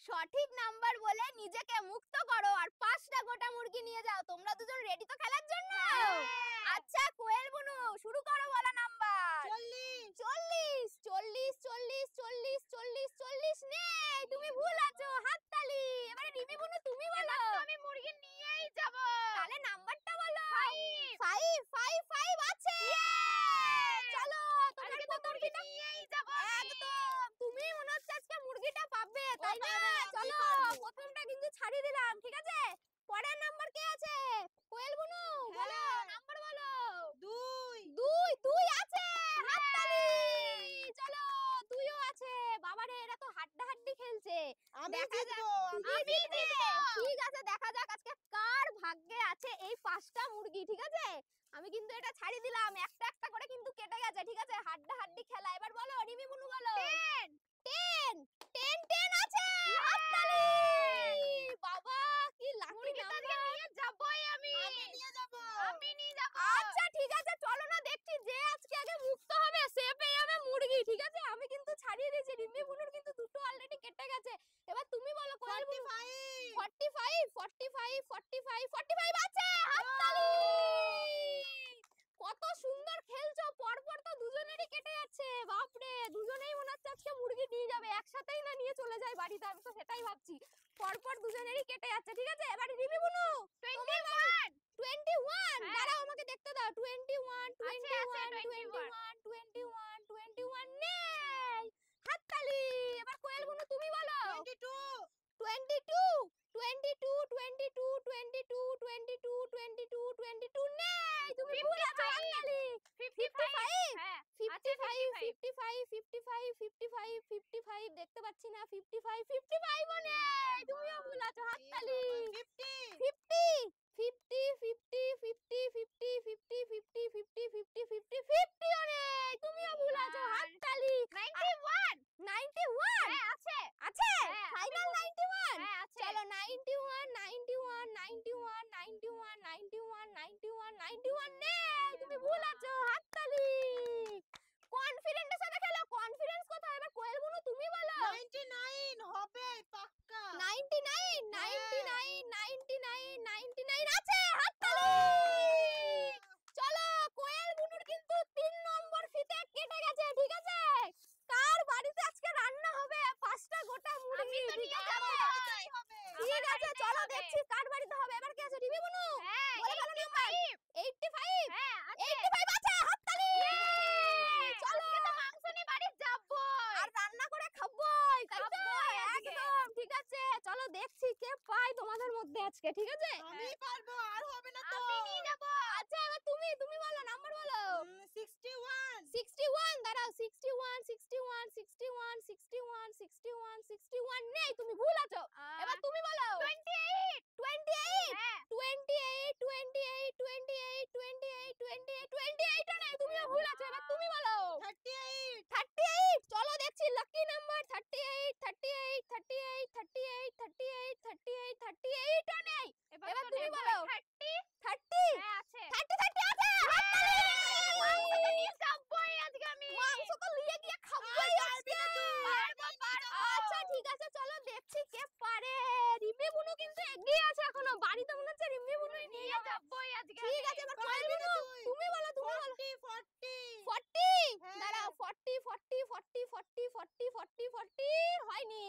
সঠিক নাম্বার বলে নিজেকে মুক্ত করো আর 5টা গোটা মুরগি নিয়ে যাও। তোমরা দুজন রেডি তো খেলার জন্য? আচ্ছা কোয়েল বুনু শুরু করো বলা নাম্বার। 40 40 40 40 40 40 নেই, তুমি ভুল আছো। হাততালি। এবারে রিমি বুনু তুমি বলো। আমি মুরগি নিয়েই যাব। তাহলে নাম্বারটা বলো। 5 5 5 আছে। চলো তোমার প্রথমটা নিয়েই যাব। একদম তুমি মনে হচ্ছে আজকে মুরগিটা পাবে, তাই না? চলো প্রথমটা কিন্তু ছাড়িয়ে দিলাম, ঠিক আছে? পরের নাম্বার কে আছে? কোয়েল বুনু বলো, নাম্বার বলো। 2 2 আছে। হাততালি। চলো 2ও আছে। বাবারে এরা তো হাড্ডাহাড্ডি খেলছে। দেখা যাক আমি জিতবো। ঠিক আছে, দেখা যাক আজকে কার ভাগ্যে আছে এই 5টা মুরগি, ঠিক আছে? আমি কিন্তু এটা ছাড়ি দিলাম, একটা একটা করে কিন্তু কেটে গেছে, ঠিক আছে? হাড্ডাহাড্ডি খেলা। এবার বলো রিমি বুনু বলো। 10 10 10 আছে। হাততালি। বাবা কি লাকি নাম্বার। নিয়ে যাবই আমি নিয়ে যাব। আচ্ছা ঠিক আছে, চলো না দেখছি যে আজকে আগে মুক্ত হবে সে পেয়ে যাবে মুরগি, ঠিক আছে? আমি কিন্তু ছাড়িয়ে দিয়েছি, রিমি বুনুর কিন্তু দুটো অলরেডি কেটে গেছে। এবার তুমি বলো কোয়েল বুনু। 45 45 45 45 আছে। হাততালি। কত সুন্দর খেলছো, পরপর তো দুজনেরই কেটে যাচ্ছে। বাপরে, দুজনেই মনে হচ্ছে আজকে মুরগি নিয়ে যাবে, একসাথেই না নিয়ে চলে যায় বাড়িতে। আমি তো সেটাই ভাবছি, পরপর দুজনেরই কেটে যাচ্ছে, ঠিক আছে? এবার রিমি বুনু 21 21 দাঁড়াও আমাকে দেখতে দাও। 21 21 21 21 21 নেই। হাততালি। এবার কোয়েল বুনু তুমি বলো। 22 22 22 22 22 22 22 নেই, তুমি ভুল আছো। হাততালি। 55 55 55 55 55 55 দেখতে পাচ্ছি না। 55 55 ও নেই, তুমিও ভুল আছো। হাততালি। 50 50 50 50 50 50 50 50 50 50 50 ও নেই, তুমিও ভুল আছো। হাততালি। 91 91 আছে আছে। হ্যাঁ, ফাইনাল 91। আছে। চলো 91 91 91 91 91 91 91 নেই, তুমি ভুল আছো। হাততালি। কনফিডেন্টের সাথে খেলো, কনফিডেন্স কোথায়? এবার কোয়েল বুনু তুমি বলো। 99 হবে পাক্কা। 99 99 99 99 আছে। হাততালি। চলো কোয়েল বুনুর কিন্তু 3 নম্বর ফিতে কেটে গেছে, ঠিক আছে? কার বাড়িতে আজকে রান্না হবে 5টা গোটা মুরগি, ঠিক আছে? ঠিক আছে, চলো দেখছি কার বাড়িতে হবে। এবার কে আছে? রিমি বুনু বলে ফেলো নাম্বার। 85 85 আছে। হাততালি। চলো মাংস নিয়ে বাড়ি যাব। আর রান্না করে খাবোই, তাই তো? একদম ঠিক আছে, চলো দেখছি কে পায় তোমাদের মধ্যে আজকে, ঠিক আছে? আমি পারবো, আর হবে না তো। আমি নিয়ে যাব। আচ্ছা এবার তুমি তুমি বলো, নাম্বার বলো। 61 61 দাঁড়াও। 61 61 61 61 61 61 নেই, তুমি ভুল আছো। এবার তুমি বলো। 28 28 28 28 28 28 28 28 ও নেই, তুমিও ভুল আছো। এবার তুমি বলো। 38 38 চলো দেখছি লাকি নাম্বার। 38 38 38 38 38 38 38 ও নেই। এবার তুমি বলো। 30 30 আছে। 30 30 আছে। হাততালি। মাংস তো নিয়ে যাবই আজকে আমি। মাংস তো নিয়ে গিয়ে খাবোই আজকে। আচ্ছা ঠিক আছে, চলো দেখছি কে পারে। রিমি বুনু কিন্তু এগিয়ে আছে এখনো, বাড়িতে মনে হচ্ছে রিমি বুনুই নিয়ে যাবে। যাবই আজকে। ঠিক আছে, এবার কোয়েল বুনু তুমি বলো। তুমি বলো। 40 40 হ্যাঁ। দাঁড়াও। 40 40 40 40 40 40 40 হয়নি।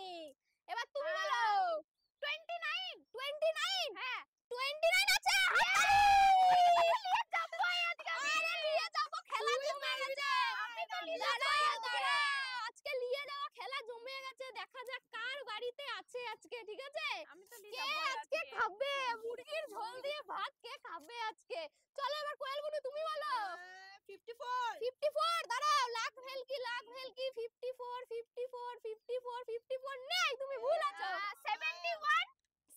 এবার তুমি বলো। 29 29 হ্যাঁ 29 আছে। নিয়ে যাবই আজকে আমি। আরে নিয়ে যাবো, খেলা জমে গেছে। আমি তো নিয়ে দাঁড়াও, যাবই আজকে। দাঁড়াও, আজকে নিয়ে যাওয়া খেলা জমে গেছে। দেখা যাক কার বাড়িতে আছে আজকে, ঠিক আছে? আমি তো নিয়ে কে যাবই আজকে আজকে। খাবে মুরগির ঝোল দিয়ে ভাত, কে খাবে আজকে? চলো এবার কোয়েল বুনু তুমি বলো। 54 54 দাঁড়াও। লাখ ভেলকি 54 54 54 54 নেই, তুমি ভুল আছো। 71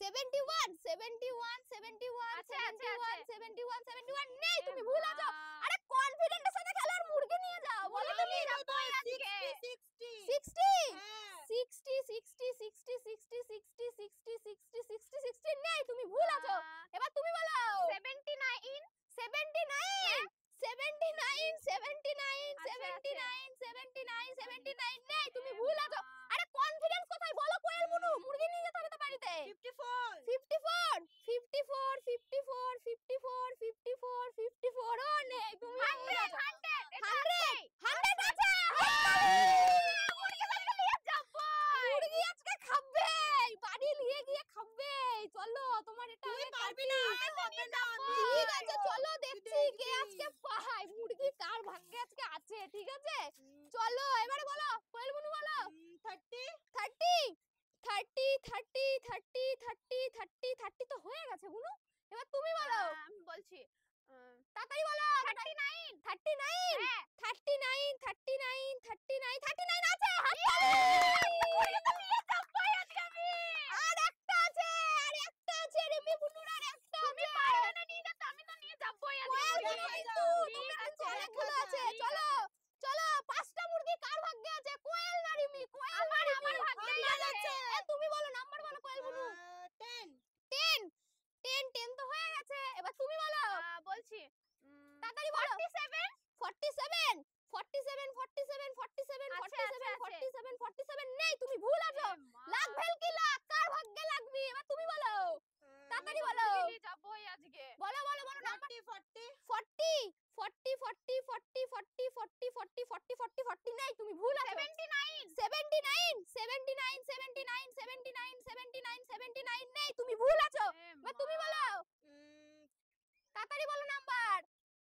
71 71 71 আছে, 71 আছে। 71 71 নেই, তুমি ভুল আছো। আরে কনফিডেন্টের সাথে খেলো আর মুরগি নিয়ে যাও। বলো তুমি। 60 60 হ্যাঁ 60 60 60 60 60 60 60 60 60 নেই, তুমি ভুল আছো। এবার তুমি বলো। 79 79 79 79 আছে, 79 79 79 নেই, তুমি ভুল আছো। আরে কনফিডেন্স কোথায় বলো কোয়েল বুনু। 54 54 54 54 54 54 54 ও নেই তুমি 100 100 100 100 আছে মুরগি আজকে খাবে বাড়ি নিয়ে গিয়ে খাবে চলো তোমার এটা তুই আমি পারবি কাটি। না হবে না ঠিক আছে চলো দেখছি কে দেখবি। আজকে পায় মুরগি কার ভাগ্যে আজকে আছে ঠিক আছে চলো এবারে বলো কোয়েল বুনু বলো 30 30 30 30 30 30 30 30 তো হয়ে গেছে বুনু এবার তুমি বলো আমি বলছি তাড়াতাড়ি বলো 39 39 হ্যাঁ 39 39 39 39 আছে আর একটা আছে রিমি বুনুর আর একটা তুমি আছে পারবে না নিয়ে যেতে আমি তো নিয়ে যাবই কোয়েল আজকে বুনু মুরগি। কিন্তু ঠিক তোমরা কিন্তু আছে, অনেকগুলো আছে ঠিক চলো চলো পাঁচটা মুরগি কার ভাগ্যে আছে কোয়েল না রিমি কোয়েল না রিমি আমার ভাগ্যেই আমার আছে। তুমি বলো নাম্বার বলো কোয়েল বুনু 10 10 10 10 তো হয়ে গেছে এবার তুমি বলো বলছি তাড়াতাড়ি বলো 47 47 47 47 47 আছে, 47 আছে। 47 47 নেই তুমি ভুল আছো লাখ ভেলকি লাখ কার ভাগ্যে লাগবে এবার তুমি বলো তাড়াতাড়ি বলো যাবই আজকে বলো বলো বলো নাম্বার 40 40 40 40 40 40 40 40 40 40 নেই তুমি ভুল আছো 79 79 79 79 79 79 79 নেই তুমি ভুল আছো এবার তুমি বলো তাড়াতাড়ি বলো নাম্বার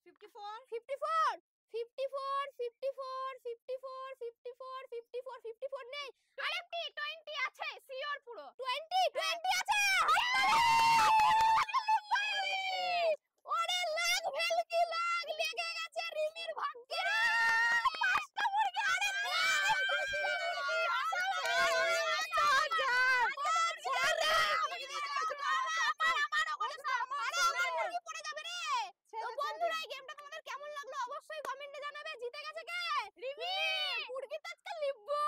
54 54 54 54 54 54 54 54 নেই 20 আছে সিওর পুরো 20 আছে ওরে লাখ ভেলকি লাখ লেগে গেছে রিমির ভাগ্যে পাঁচটা মুরগি আরে তো বন্ধুরা এই গেমটা তোমাদের কেমন লাগলো অবশ্যই কমেন্টে জানাবে জিতে গেছে কে রিমি মুরগি তো আজকে লিখবো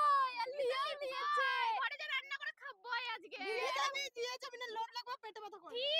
আর লিয়েও নিয়েছে ঘরে যে রান্না করে খাবই আজকে দিয়ে যাবি না লোড লাগবে পেটে ব্যথা করে ঠিক